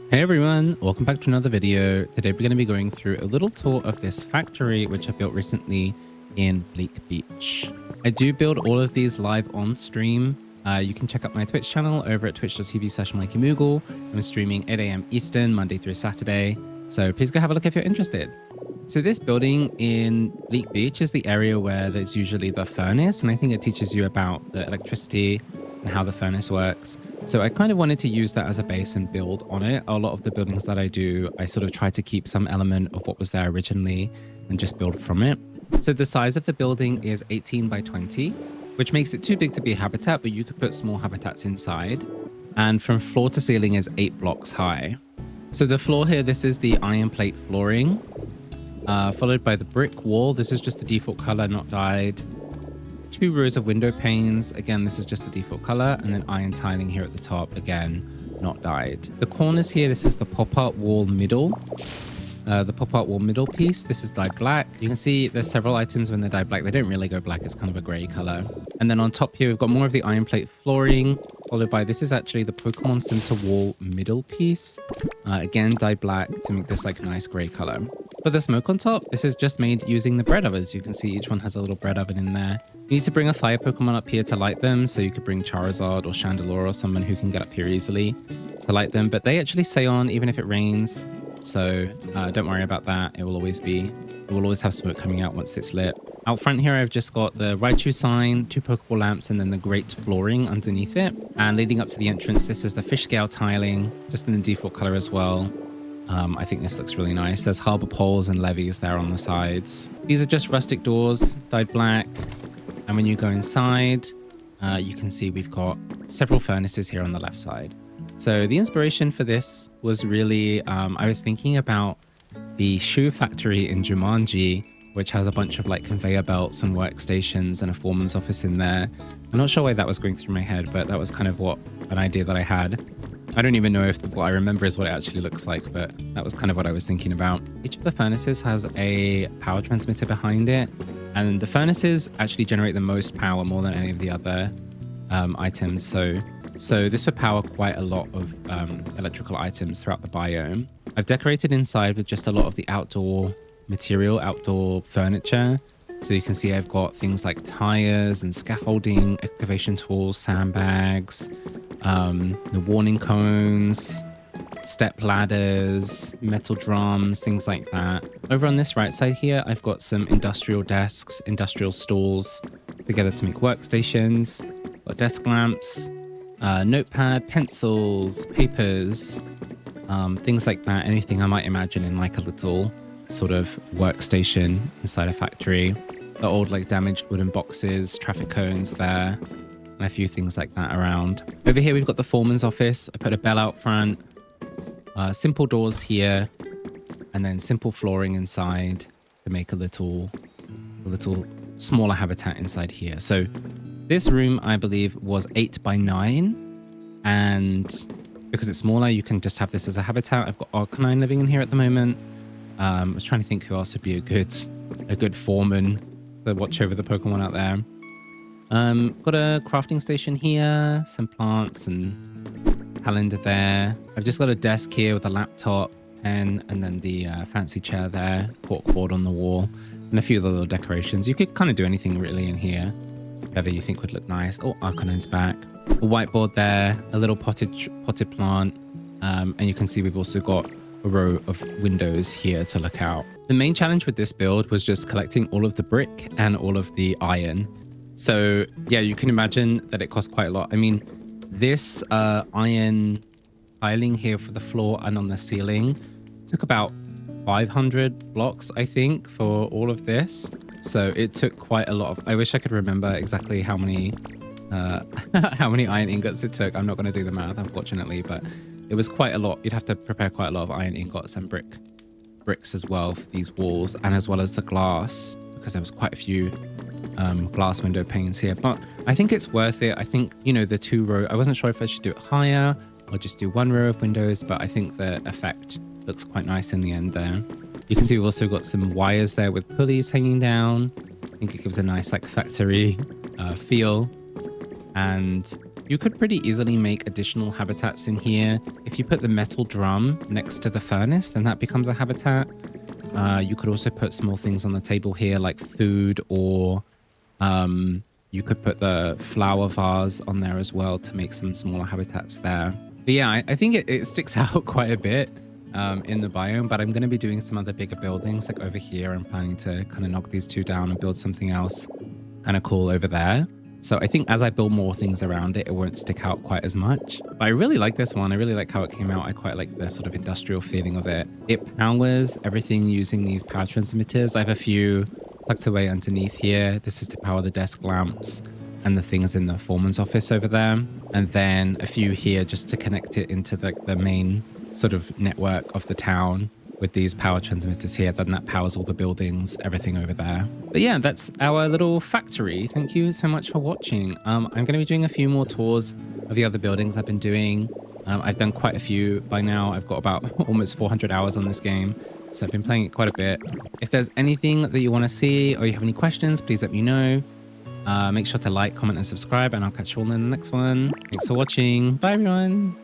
Hey everyone, welcome back to another video. Today we're going to be going through a little tour of this factory which I built recently in Bleak Beach. I do build all of these live on stream. You can check out my Twitch channel over at twitch.tv/MikeyMoogle. I'm streaming 8 a.m. Eastern, Monday through Saturday. So please go have a look if you're interested. So this building in Bleak Beach is the area where there's usually the furnace, and I think it teaches you about the electricity and how the furnace works. So I kind of wanted to use that as a base and build on it. A lot of the buildings that I do, I sort of try to keep some element of what was there originally and just build from it. So the size of the building is 18 by 20, which makes it too big to be a habitat, but you could put small habitats inside. And from floor to ceiling is 8 blocks high. So the floor here, this is the iron plate flooring, followed by the brick wall. This is just the default color, not dyed. 2 rows of window panes. Again, this is just the default color. And then iron tiling here at the top. Again, not dyed. The corners here, this is the pop-art wall middle. The pop-art wall middle piece, this is dyed black. You can see there's several items when they're dyed black. They don't really go black. It's kind of a gray color. And then on top here, we've got more of the iron plate flooring, followed by this is actually the Pokemon Center wall middle piece. Again, dyed black to make this like nice gray color. For the smoke on top, this is just made using the bread ovens. You can see each one has a little bread oven in there. You need to bring a fire Pokemon up here to light them. So you could bring Charizard or Chandelure or someone who can get up here easily to light them. But they actually stay on even if it rains. So don't worry about that. It will always have smoke coming out once it's lit. Out front here, I've just got the Raichu sign, 2 Pokeball lamps, and then the grate flooring underneath it. And leading up to the entrance, this is the fish scale tiling, just in the default color as well. I think this looks really nice. There's harbor poles and levees there on the sides. These are just rustic doors, dyed black. And when you go inside, you can see we've got several furnaces here on the left side. So the inspiration for this was really, I was thinking about the shoe factory in Jumanji, which has a bunch of like conveyor belts and workstations and a foreman's office in there. I'm not sure why that was going through my head, but that was kind of an idea that I had. I don't even know if what I remember is what it actually looks like, but that was kind of what I was thinking about. Each of the furnaces has a power transmitter behind it, and the furnaces actually generate the most power, more than any of the other items. So this would power quite a lot of electrical items throughout the biome. I've decorated inside with just a lot of the outdoor material, outdoor furniture. So you can see I've got things like tires and scaffolding, excavation tools, sandbags, the warning cones, step ladders, metal drums, things like that. Over on this right side here, I've got some industrial desks, industrial stools together to make workstations. Got desk lamps, notepad, pencils, papers, things like that. Anything I might imagine in like a little sort of workstation inside a factory. The old like damaged wooden boxes, traffic cones there, and a few things like that around. Over here we've got the foreman's office. I put a bell out front, simple doors here, and then simple flooring inside to make a little smaller habitat inside here. So this room I believe was 8 by 9, and because it's smaller you can just have this as a habitat. I've got Arcanine living in here at the moment. I was trying to think who else would be a good foreman to watch over the Pokemon out there. Got a crafting station here, some plants and calendar there. I've just got a desk here with a laptop, pen, and then the fancy chair there, corkboard on the wall, and a few other little decorations. You could kind of do anything really in here, whatever you think would look nice. Oh, Arcanine's back. A whiteboard there, a little potted plant, and you can see we've also got a row of windows here to look out. The main challenge with this build was just collecting all of the brick and all of the iron. So yeah, you can imagine that it cost quite a lot. I mean, this iron tiling here for the floor and on the ceiling took about 500 blocks, I think, for all of this. So it took quite a lot of, I wish I could remember exactly how many iron ingots it took. I'm not going to do the math, unfortunately, but it was quite a lot. You'd have to prepare quite a lot of iron ingots and bricks as well for these walls, and as well as the glass, because there was quite a few glass window panes here. But I think it's worth it. I think, you know, the 2 row, I wasn't sure if I should do it higher or just do 1 row of windows, but I think the effect looks quite nice in the end there. You can see we've also got some wires there with pulleys hanging down. I think it gives a nice like factory feel. And You could pretty easily make additional habitats in here. If you put the metal drum next to the furnace, then that becomes a habitat. You could also put small things on the table here like food, or you could put the flower vase on there as well to make some smaller habitats there. But yeah, I think it sticks out quite a bit in the biome, but I'm going to be doing some other bigger buildings like over here. I'm planning to kind of knock these two down and build something else kind of cool over there. So I think as I build more things around it, it won't stick out quite as much. But I really like this one. I really like how it came out. I quite like the sort of industrial feeling of it. It powers everything using these power transmitters. I have a few tucked away underneath here. This is to power the desk lamps and the things in the foreman's office over there. And then a few here just to connect it into the main sort of network of the town with these power transmitters here. Then that powers all the buildings, everything over there. But yeah, that's our little factory. Thank you so much for watching. I'm going to be doing a few more tours of the other buildings I've been doing. I've done quite a few by now. I've got about almost 400 hours on this game. So I've been playing it quite a bit. If there's anything that you want to see or you have any questions, please let me know. Make sure to like, comment, and subscribe, and I'll catch you all in the next one. Thanks for watching. Bye, everyone.